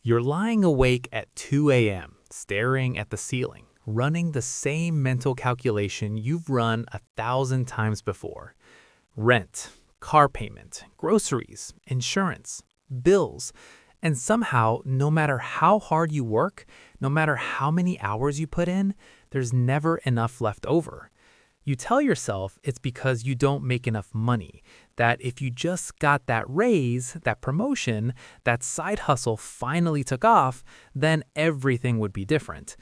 You're lying awake at 2 a.m., staring at the ceiling, running the same mental calculation you've run 1,000 times before. Rent, car payment, groceries, insurance, bills. And somehow, no matter how hard you work, no matter how many hours you put in, there's never enough left over. You tell yourself it's because you don't make enough money, that if you just got that raise, that promotion, that side hustle finally took off, then everything would be different.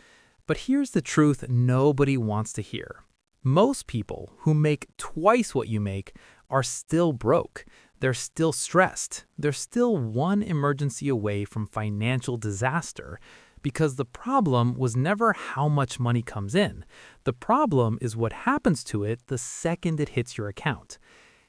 But here's the truth nobody wants to hear. Most people who make twice what you make are still broke. They're still stressed. They're still one emergency away from financial disaster. Because the problem was never how much money comes in. The problem is what happens to it the second it hits your account.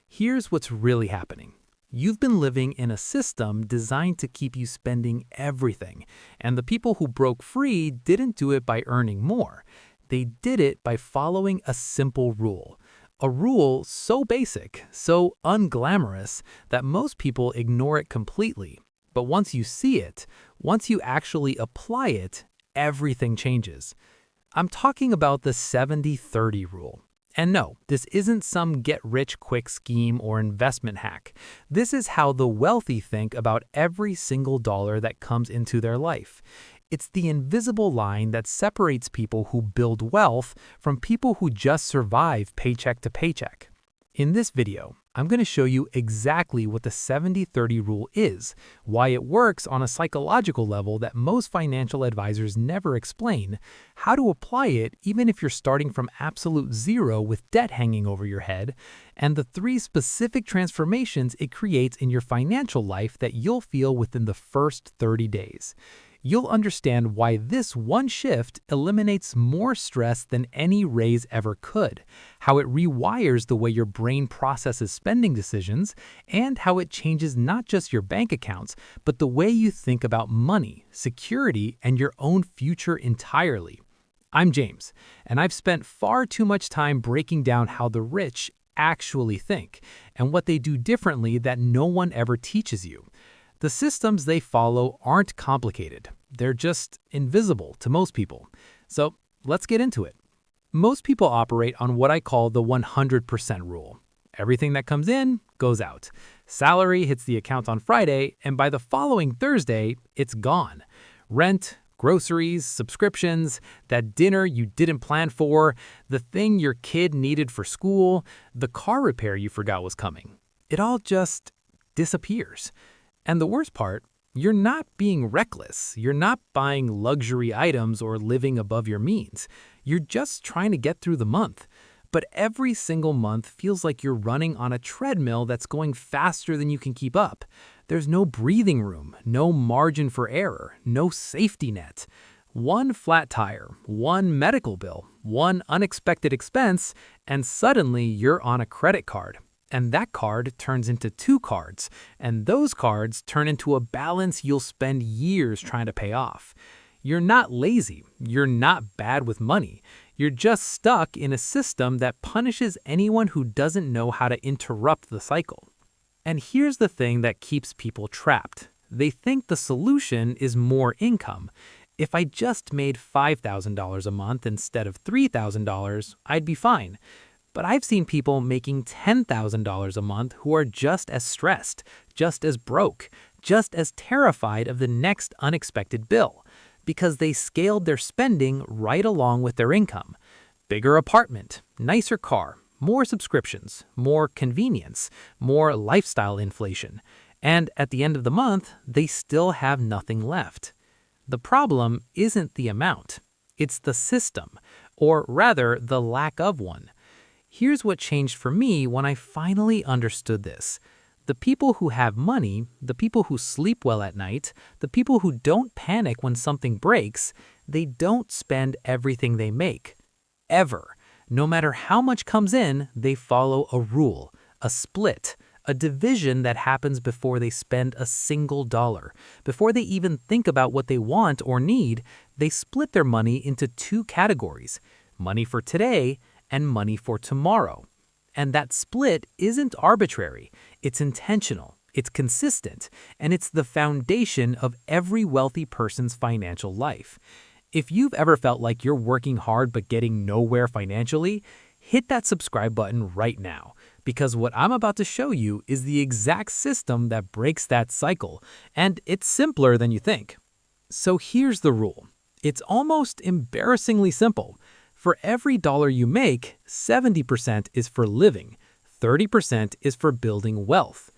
Here's what's really happening. You've been living in a system designed to keep you spending everything. And the people who broke free didn't do it by earning more. They did it by following a simple rule. A rule so basic, so unglamorous, that most people ignore it completely. But once you see it, once you actually apply it, everything changes. I'm talking about the 70-30 rule. And no, this isn't some get-rich-quick scheme or investment hack. This is how the wealthy think about every single dollar that comes into their life. It's the invisible line that separates people who build wealth from people who just survive paycheck to paycheck. In this video, I'm going to show you exactly what the 70-30 rule is, why it works on a psychological level that most financial advisors never explain, how to apply it even if you're starting from absolute zero with debt hanging over your head, and the 3 specific transformations it creates in your financial life that you'll feel within the first 30 days. You'll understand why this one shift eliminates more stress than any raise ever could, how it rewires the way your brain processes spending decisions, and how it changes not just your bank accounts, but the way you think about money, security, and your own future entirely. I'm James, and I've spent far too much time breaking down how the rich actually think, and what they do differently that no one ever teaches you. The systems they follow aren't complicated. They're just invisible to most people. So let's get into it. Most people operate on what I call the 100% rule. Everything that comes in goes out. Salary hits the account on Friday, and by the following Thursday, it's gone. Rent, groceries, subscriptions, that dinner you didn't plan for, the thing your kid needed for school, the car repair you forgot was coming. It all just disappears. And the worst part, you're not being reckless. You're not buying luxury items or living above your means. You're just trying to get through the month. But every single month feels like you're running on a treadmill that's going faster than you can keep up. There's no breathing room, no margin for error, no safety net. One flat tire, one medical bill, one unexpected expense, and suddenly you're on a credit card. And that card turns into 2 cards, and those cards turn into a balance you'll spend years trying to pay off. You're not lazy. You're not bad with money. You're just stuck in a system that punishes anyone who doesn't know how to interrupt the cycle. And here's the thing that keeps people trapped. They think the solution is more income. If I just made $5,000 a month instead of $3,000, I'd be fine. But I've seen people making $10,000 a month who are just as stressed, just as broke, just as terrified of the next unexpected bill, because they scaled their spending right along with their income. Bigger apartment, nicer car, more subscriptions, more convenience, more lifestyle inflation. And at the end of the month, they still have nothing left. The problem isn't the amount, it's the system, or rather the lack of one. Here's what changed for me when I finally understood this. The people who have money, the people who sleep well at night, the people who don't panic when something breaks, they don't spend everything they make. Ever. No matter how much comes in, they follow a rule, a split, a division that happens before they spend a single dollar. Before they even think about what they want or need, they split their money into 2 categories: money for today and money for tomorrow. And that split isn't arbitrary. It's intentional. it's consistent, and it's the foundation of every wealthy person's financial life. If you've ever felt like you're working hard but getting nowhere financially, hit that subscribe button right now, because what I'm about to show you is the exact system that breaks that cycle, and it's simpler than you think. So here's the rule. It's almost embarrassingly simple. For every dollar you make, 70% is for living, 30% is for building wealth.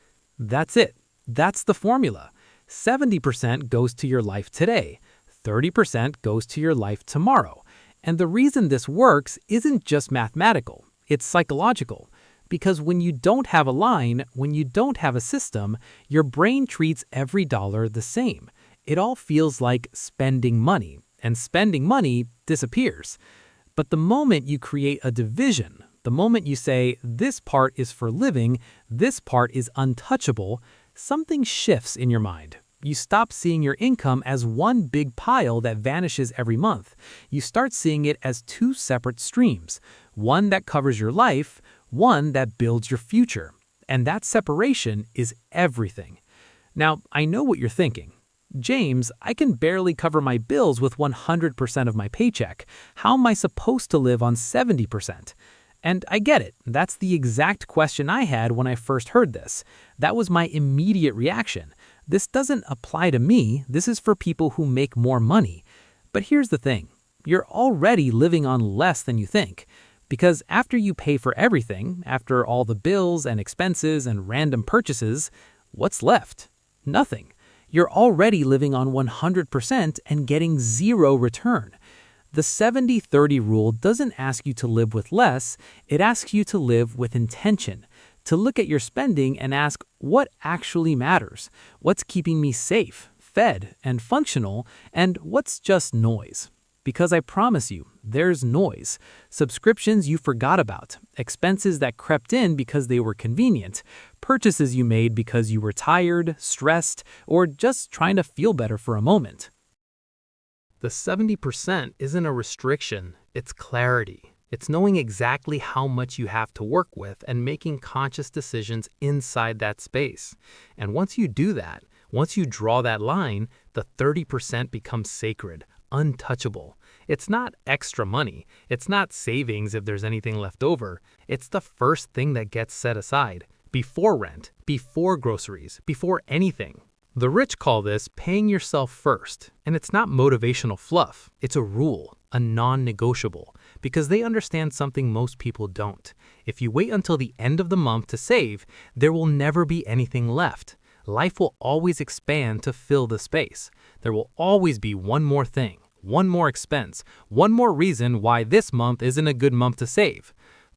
That's it. That's the formula. 70% goes to your life today, 30% goes to your life tomorrow. And the reason this works isn't just mathematical, it's psychological. Because when you don't have a line, when you don't have a system, your brain treats every dollar the same. It all feels like spending money, and spending money disappears. But the moment you create a division, the moment you say, this part is for living, this part is untouchable, something shifts in your mind. You stop seeing your income as one big pile that vanishes every month. You start seeing it as two separate streams, one that covers your life, one that builds your future. And that separation is everything. Now, I know what you're thinking. James, I can barely cover my bills with 100% of my paycheck. How am I supposed to live on 70%? And I get it. That's the exact question I had when I first heard this. That was my immediate reaction. This doesn't apply to me. This is for people who make more money. But here's the thing. You're already living on less than you think. Because after you pay for everything, after all the bills and expenses and random purchases, what's left? Nothing. You're already living on 100% and getting zero return. The 70-30 rule doesn't ask you to live with less, it asks you to live with intention, to look at your spending and ask what actually matters, what's keeping me safe, fed, and functional, and what's just noise. Because I promise you, there's noise. Subscriptions you forgot about, expenses that crept in because they were convenient, purchases you made because you were tired, stressed, or just trying to feel better for a moment. The 70% isn't a restriction, it's clarity. It's knowing exactly how much you have to work with and making conscious decisions inside that space. And once you do that, once you draw that line, the 30% becomes sacred, untouchable. It's not extra money. It's not savings if there's anything left over. It's the first thing that gets set aside, before rent, before groceries, before anything. The rich call this paying yourself first, and it's not motivational fluff. It's a rule, a non-negotiable, because they understand something most people don't. If you wait until the end of the month to save, there will never be anything left. Life will always expand to fill the space. There will always be one more thing, one more expense, one more reason why this month isn't a good month to save.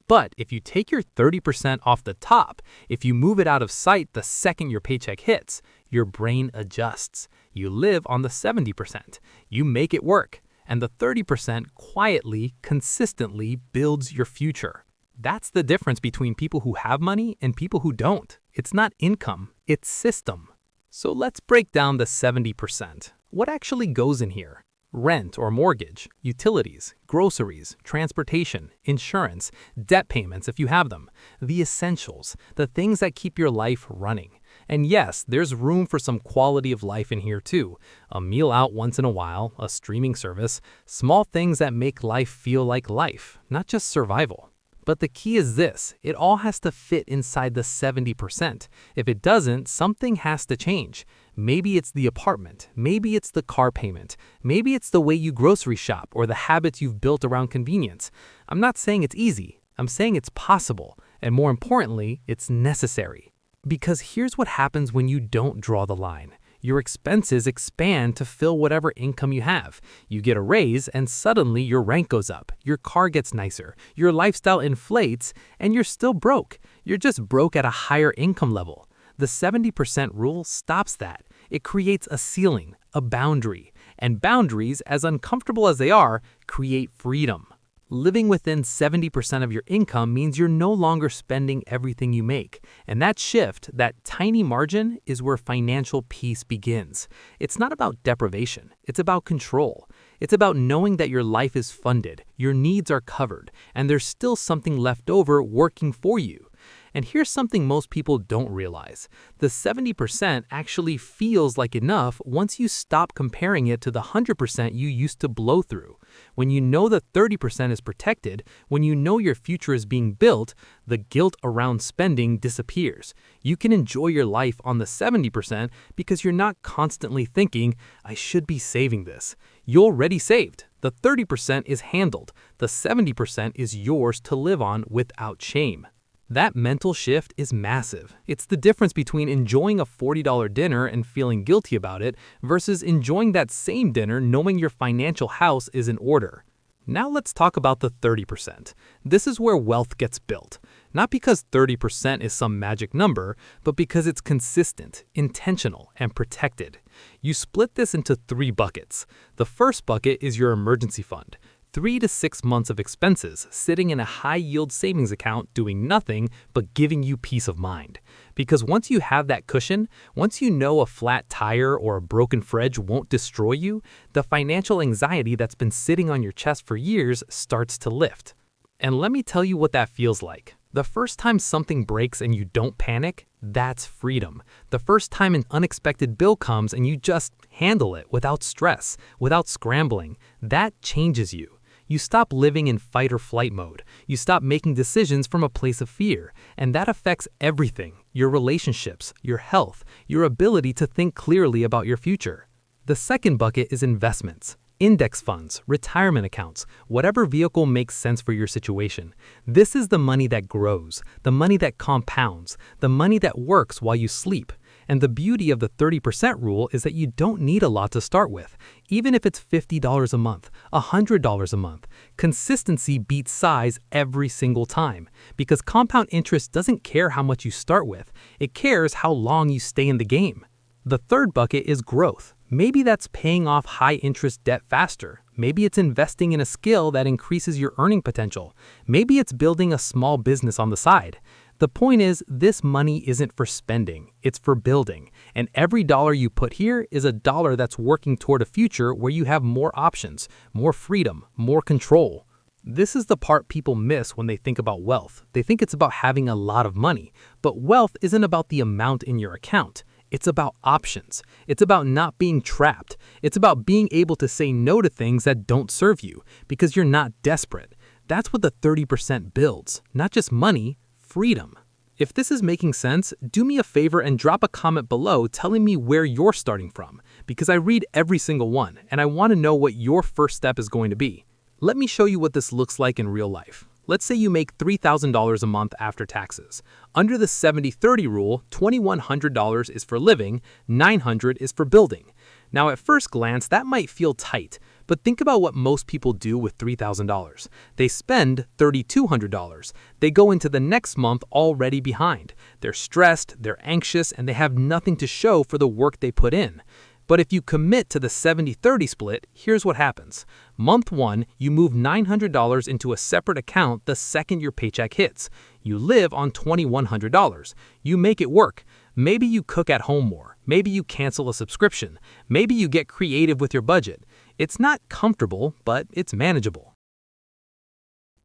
But if you take your 30% off the top, if you move it out of sight the second your paycheck hits, your brain adjusts. You live on the 70%. You make it work. And the 30% quietly, consistently builds your future. That's the difference between people who have money and people who don't. It's not income, it's system. So let's break down the 70%. What actually goes in here? Rent or mortgage, utilities, groceries, transportation, insurance, debt payments if you have them, the essentials, the things that keep your life running. And yes, there's room for some quality of life in here too. A meal out once in a while, a streaming service, small things that make life feel like life, not just survival. But the key is this, it all has to fit inside the 70%. If it doesn't, something has to change. Maybe it's the apartment, maybe it's the car payment, maybe it's the way you grocery shop or the habits you've built around convenience. I'm not saying it's easy, I'm saying it's possible, and more importantly, it's necessary. Because here's what happens when you don't draw the line. Your expenses expand to fill whatever income you have. You get a raise and suddenly your rent goes up, your car gets nicer, your lifestyle inflates, and you're still broke. You're just broke at a higher income level. The 70% rule stops that. It creates a ceiling, a boundary. And boundaries, as uncomfortable as they are, create freedom. Living within 70% of your income means you're no longer spending everything you make. And that shift, that tiny margin, is where financial peace begins. It's not about deprivation. It's about control. It's about knowing that your life is funded, your needs are covered, and there's still something left over working for you. And here's something most people don't realize. The 70% actually feels like enough once you stop comparing it to the 100% you used to blow through. When you know the 30% is protected, when you know your future is being built, the guilt around spending disappears. You can enjoy your life on the 70% because you're not constantly thinking, I should be saving this. You're already saved. The 30% is handled. The 70% is yours to live on without shame. That mental shift is massive. It's the difference between enjoying a $40 dinner and feeling guilty about it versus enjoying that same dinner knowing your financial house is in order. Now let's talk about the 30%. This is where wealth gets built. Not because 30% is some magic number, but because it's consistent, intentional, and protected. You split this into 3 buckets. The first bucket is your emergency fund. 3 to 6 months of expenses sitting in a high-yield savings account doing nothing but giving you peace of mind. Because once you have that cushion, once you know a flat tire or a broken fridge won't destroy you, the financial anxiety that's been sitting on your chest for years starts to lift. And let me tell you what that feels like. The first time something breaks and you don't panic, that's freedom. The first time an unexpected bill comes and you just handle it without stress, without scrambling, that changes you. You stop living in fight or flight mode. You stop making decisions from a place of fear, and that affects everything: your relationships, your health, your ability to think clearly about your future. The second bucket is investments. Index funds, retirement accounts, whatever vehicle makes sense for your situation. This is the money that grows, the money that compounds, the money that works while you sleep. And the beauty of the 30% rule is that you don't need a lot to start with. Even if it's $50 a month, $100 a month, consistency beats size every single time. Because compound interest doesn't care how much you start with, it cares how long you stay in the game. The third bucket is growth. Maybe that's paying off high-interest debt faster. Maybe it's investing in a skill that increases your earning potential. Maybe it's building a small business on the side. The point is, this money isn't for spending, it's for building. And every dollar you put here is a dollar that's working toward a future where you have more options, more freedom, more control. This is the part people miss when they think about wealth. They think it's about having a lot of money. But wealth isn't about the amount in your account. It's about options. It's about not being trapped. It's about being able to say no to things that don't serve you because you're not desperate. That's what the 30% builds, not just money, freedom. If this is making sense, do me a favor and drop a comment below telling me where you're starting from, because I read every single one and I want to know what your first step is going to be. Let me show you what this looks like in real life. Let's say you make $3,000 a month after taxes. Under the 70-30 rule, $2,100 is for living, $900 is for building. Now at first glance, that might feel tight, but think about what most people do with $3,000. They spend $3,200. They go into the next month already behind. They're stressed, they're anxious, and they have nothing to show for the work they put in. But if you commit to the 70-30 split, here's what happens. Month 1, you move $900 into a separate account the second your paycheck hits. You live on $2,100. You make it work. Maybe you cook at home more. Maybe you cancel a subscription. Maybe you get creative with your budget. It's not comfortable, but it's manageable.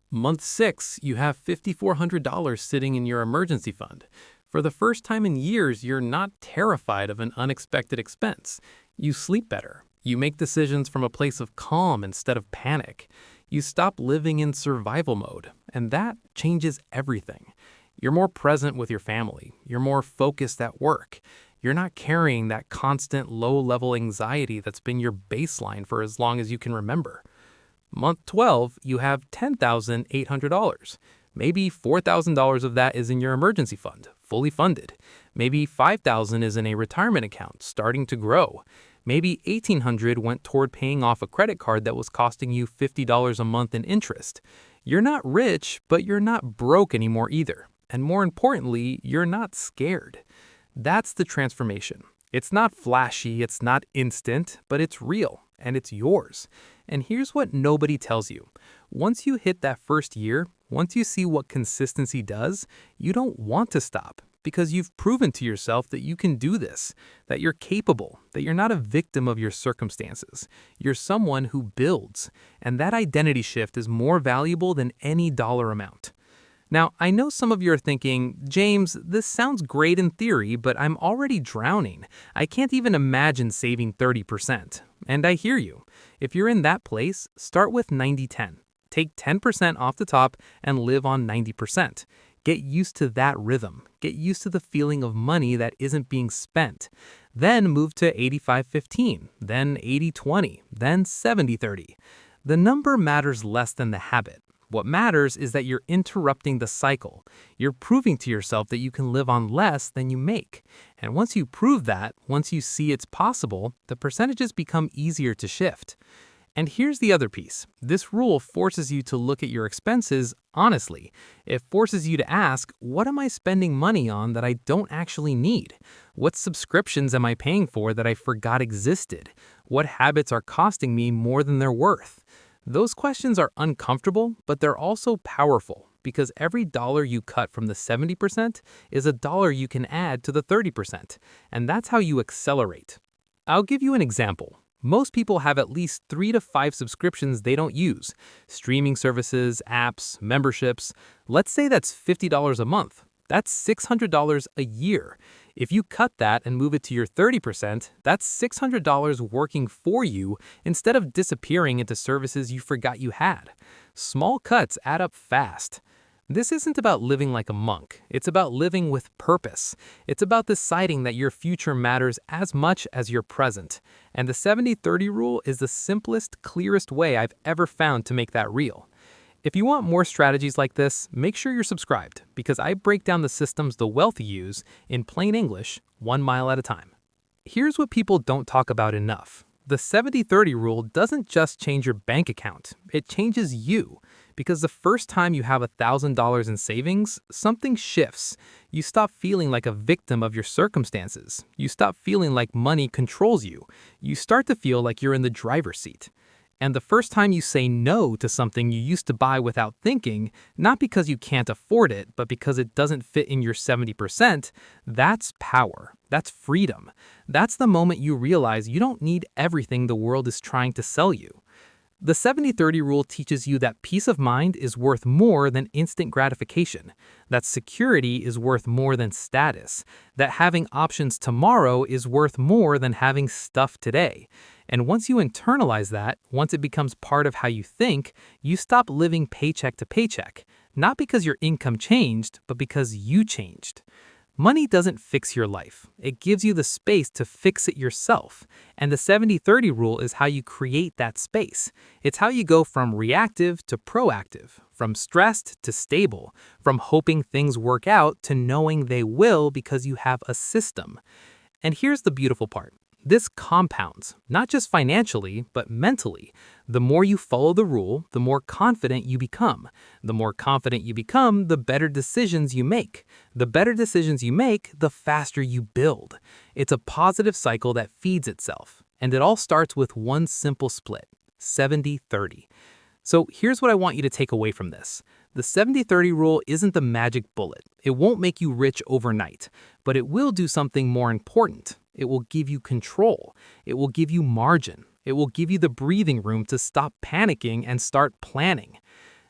Month 6, you have $5,400 sitting in your emergency fund. For the first time in years, you're not terrified of an unexpected expense. You sleep better. You make decisions from a place of calm instead of panic. You stop living in survival mode, and that changes everything. You're more present with your family. You're more focused at work. You're not carrying that constant low-level anxiety that's been your baseline for as long as you can remember. Month 12, you have $10,800. Maybe $4,000 of that is in your emergency fund, fully funded. Maybe $5,000 is in a retirement account, starting to grow. Maybe $1,800 went toward paying off a credit card that was costing you $50 a month in interest. You're not rich, but you're not broke anymore either. And more importantly, you're not scared. That's the transformation. It's not flashy, it's not instant, but it's real, and it's yours. And here's what nobody tells you. Once you hit that first year, once you see what consistency does, you don't want to stop because you've proven to yourself that you can do this, that you're capable, that you're not a victim of your circumstances. You're someone who builds, and that identity shift is more valuable than any dollar amount. Now, I know some of you are thinking, James, this sounds great in theory, but I'm already drowning. I can't even imagine saving 30%. And I hear you. If you're in that place, start with 90-10. Take 10% off the top and live on 90%. Get used to that rhythm. Get used to the feeling of money that isn't being spent. Then move to 85-15, then 80-20, then 70-30. The number matters less than the habit. What matters is that you're interrupting the cycle. You're proving to yourself that you can live on less than you make. And once you prove that, once you see it's possible, the percentages become easier to shift. And here's the other piece. This rule forces you to look at your expenses honestly. It forces you to ask, what am I spending money on that I don't actually need? What subscriptions am I paying for that I forgot existed? What habits are costing me more than they're worth? Those questions are uncomfortable, but they're also powerful because every dollar you cut from the 70% is a dollar you can add to the 30%, and that's how you accelerate. I'll give you an example. Most people have at least 3 to 5 subscriptions they don't use. Streaming services, apps, memberships. Let's say that's $50 a month. That's $600 a year. If you cut that and move it to your 30%, that's $600 working for you instead of disappearing into services you forgot you had. Small cuts add up fast. This isn't about living like a monk. It's about living with purpose. It's about deciding that your future matters as much as your present. And the 70-30 rule is the simplest, clearest way I've ever found to make that real. If you want more strategies like this, make sure you're subscribed because I break down the systems the wealthy use in plain English, 1 mile at a time. Here's what people don't talk about enough. The 70-30 rule doesn't just change your bank account, it changes you. Because the first time you have $1,000 in savings, something shifts. You stop feeling like a victim of your circumstances. You stop feeling like money controls you. You start to feel like you're in the driver's seat. And the first time you say no to something you used to buy without thinking, not because you can't afford it, but because it doesn't fit in your 70%, that's power. That's freedom. That's the moment you realize you don't need everything the world is trying to sell you. The 70-30 rule teaches you that peace of mind is worth more than instant gratification, that security is worth more than status, that having options tomorrow is worth more than having stuff today. And once you internalize that, once it becomes part of how you think, you stop living paycheck to paycheck, not because your income changed, but because you changed. Money doesn't fix your life. It gives you the space to fix it yourself. And the 70-30 rule is how you create that space. It's how you go from reactive to proactive, from stressed to stable, from hoping things work out to knowing they will because you have a system. And here's the beautiful part. This compounds, not just financially, but mentally. The more you follow the rule, the more confident you become. The more confident you become, the better decisions you make. The better decisions you make, the faster you build. It's a positive cycle that feeds itself. And it all starts with one simple split, 70-30. So here's what I want you to take away from this. The 70-30 rule isn't the magic bullet. It won't make you rich overnight, but it will do something more important. It will give you control. It will give you margin. It will give you the breathing room to stop panicking and start planning.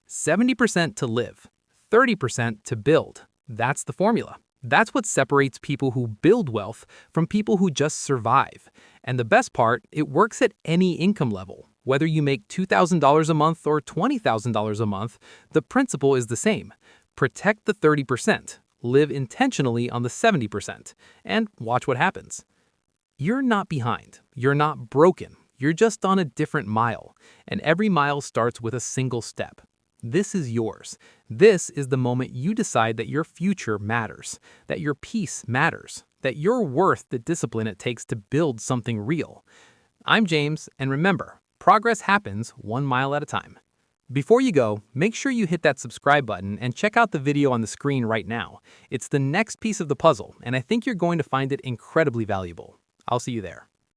70% to live, 30% to build. That's the formula. That's what separates people who build wealth from people who just survive. And the best part, it works at any income level. Whether you make $2,000 a month or $20,000 a month, the principle is the same. Protect the 30%, live intentionally on the 70%, and watch what happens. You're not behind. You're not broken. You're just on a different mile, and every mile starts with a single step. This is yours. This is the moment you decide that your future matters, that your peace matters, that you're worth the discipline it takes to build something real. I'm James, and remember, progress happens 1 mile at a time. Before you go, make sure you hit that subscribe button and check out the video on the screen right now. It's the next piece of the puzzle, and I think you're going to find it incredibly valuable. I'll see you there.